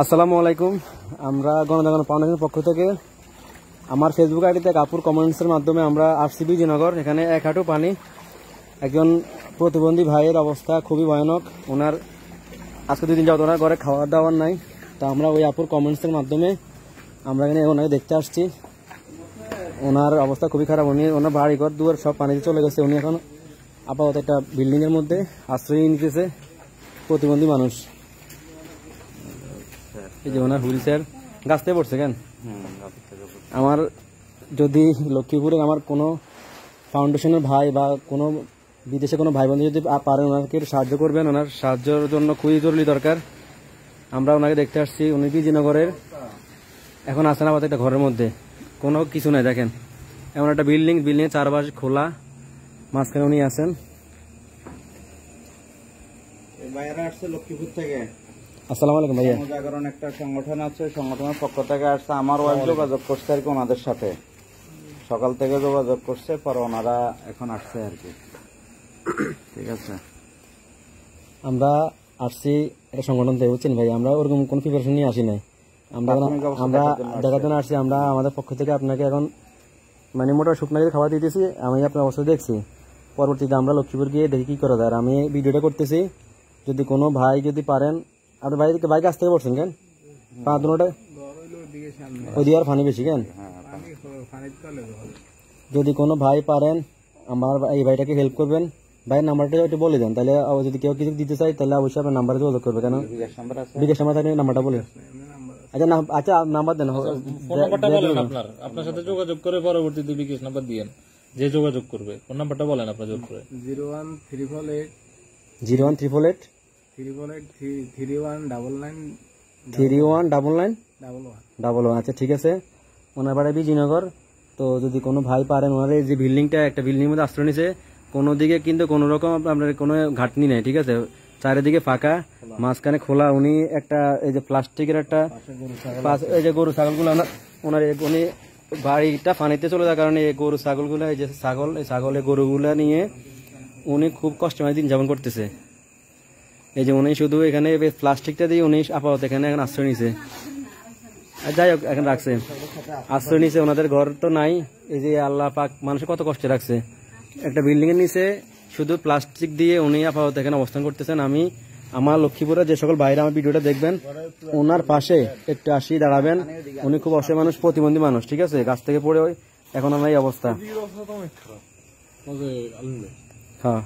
আসসালামু আলাইকুম। আমরা গণজাগরণ ফাউন্ডেশনের পক্ষ থেকে আমার ফেসবুক আইডিতে কাপুর কমেন্টসের মাধ্যমে আমরা আসছি বিজয়নগর। এখানে এক হাঁটু পানি, একজন প্রতিবন্ধী ভাইয়ের অবস্থা খুবই ভয়ানক। ওনার আজকে 2 দিন যাবত ওনার ঘরে খাওয়ার দাওয়ার নাই। তা আমরা ওই আপুর কমেন্টসের মাধ্যমে আমরা এখানে ওনাকে দেখতে আসছি। ওনার অবস্থা খুবই খারাপ। ওনার বাড়ি ঘর দুয়ার সব পানিতে চলে গেছে। উনি এখন আপাতত একটা বিল্ডিংয়ের মধ্যে আশ্রয় নিতেছে, প্রতিবন্ধী মানুষ। এই যে ওনার হুইল চেয়ার গাছ থেকে পড়ছে কেন। আমার যদি লক্ষ্মীপুরে আমার কোনো ফাউন্ডেশনের ভাই বা কোনো বিদেশে কোনো ভাই বন্ধু যদি পারেন ওনাকে সাহায্য করবেন। ওনার সাহায্যের জন্য খুবই জরুরি দরকার। আমরা ওনাকে দেখতে আসছি। উনি বিজয়নগরের এখন আছেন আপাতত একটা ঘরের মধ্যে, কোনো কিছু নাই। দেখেন এমন একটা বিল্ডিং চারপাশ খোলা, মাঝখানে উনি আছেন। ভাইয়ারা আসছে লক্ষ্মীপুর থেকে। আসসালামু আলাইকুম ভাইয়া। গণজাগরণ একটা সংগঠন আছে, সংগঠনের পক্ষ থেকে আসছে। আমার ওয়াইফ যোগাযোগ করছে আর কি ওনাদের সাথে, সকাল থেকে যোগাযোগ করছে, পরে ওনারা এখন আসছে আর কি। ঠিক আছে, আমরা আসছি একটা সংগঠন থেকে, বুঝছেন ভাই। আমরা ওরকম কোনো প্রিপারেশন নিয়ে আসি নাই। আমরা দেখার জন্য আসছি। আমরা আমাদের পক্ষ থেকে আপনাকে এখন মানে মোটা শুকনা খাবার দিতেছি। আমি আপনার অবস্থা দেখছি। পরবর্তীতে আমরা লক্ষ্মীপুর গিয়ে দেখি কি করা যায়। আর আমি ভিডিওটা করতেছি, যদি কোনো ভাই যদি পারেন। আপনার ভাই কাছ থেকে পড়ছেন কেন? পা দুটা ওই দিয়ে আর পানি বেশি কেন? যদি কোনো ভাই পারেন আমার এই ভাইটাকে হেল্প করবেন। ভাইয়ের নাম্বারটা একটু বলে দেন, তাহলে যদি কেউ কিছু দিতে চাই তাহলে অবশ্যই আপনার নাম্বারে যোগাযোগ করবে। কেন বিকাশ নাম্বার থাকলে নাম্বারটা বলে। আচ্ছা নাম্বার দেন, ফোন নাম্বারটা বলেন। আপনার সাথে যোগাযোগ করে পরবর্তীতে বিকাশ নাম্বার দিয়েন, যে যোগাযোগ করবে। ফোন নাম্বারটা বলেন আপনার জোর করে। 01348 3199 আচ্ছা ঠিক আছে। ওনার বাড়ি বিজয়নগর। তো যদি কোনো ভাই পারেন, ওনার এই যে বিল্ডিংটা একটা বিল্ডিং মধ্যে আশ্রয় নিছে, কোনো দিকে কিন্তু কোনো রকম আপনার কোনো ঘাটনি নেই। ঠিক আছে, চারিদিকে ফাঁকা, মাঝখানে খোলা। উনি একটা এই যে প্লাস্টিকের একটা এই যে গরু ছাগলগুলো ওনার উনি বাড়িটা পানিতে চলে যাওয়ার কারণে এই গরু ছাগলগুলো, এই যে ছাগল এই গরুগুলা নিয়ে উনি খুব কষ্টময় দিন যাপন করতেছে। এই যে উনি শুধু এখানে প্লাস্টিকটা দিয়ে উনি আপাতত এখানে এখন আশ্রয় নিছে। যাই হোক, এখন রাখছে, আশ্রয় নিছে। ওনাদের ঘর তো নাই। এই যে আল্লাহ পাক মানুষের কত কষ্টে রাখছে। একটা বিল্ডিং এর নিচে শুধু প্লাস্টিক দিয়ে উনি আপাতত এখানে অবস্থান করতেছেন। আমি আমার লক্ষ্মীপুরে যে সকল বাইরে আমার ভিডিওটা দেখবেন, ওনার পাশে একটু আসি দাঁড়াবেন। উনি খুব অসহায় মানুষ, প্রতিবন্ধী মানুষ। ঠিক আছে, গাছ থেকে পড়ে এখন আমার এই অবস্থা। হ্যাঁ।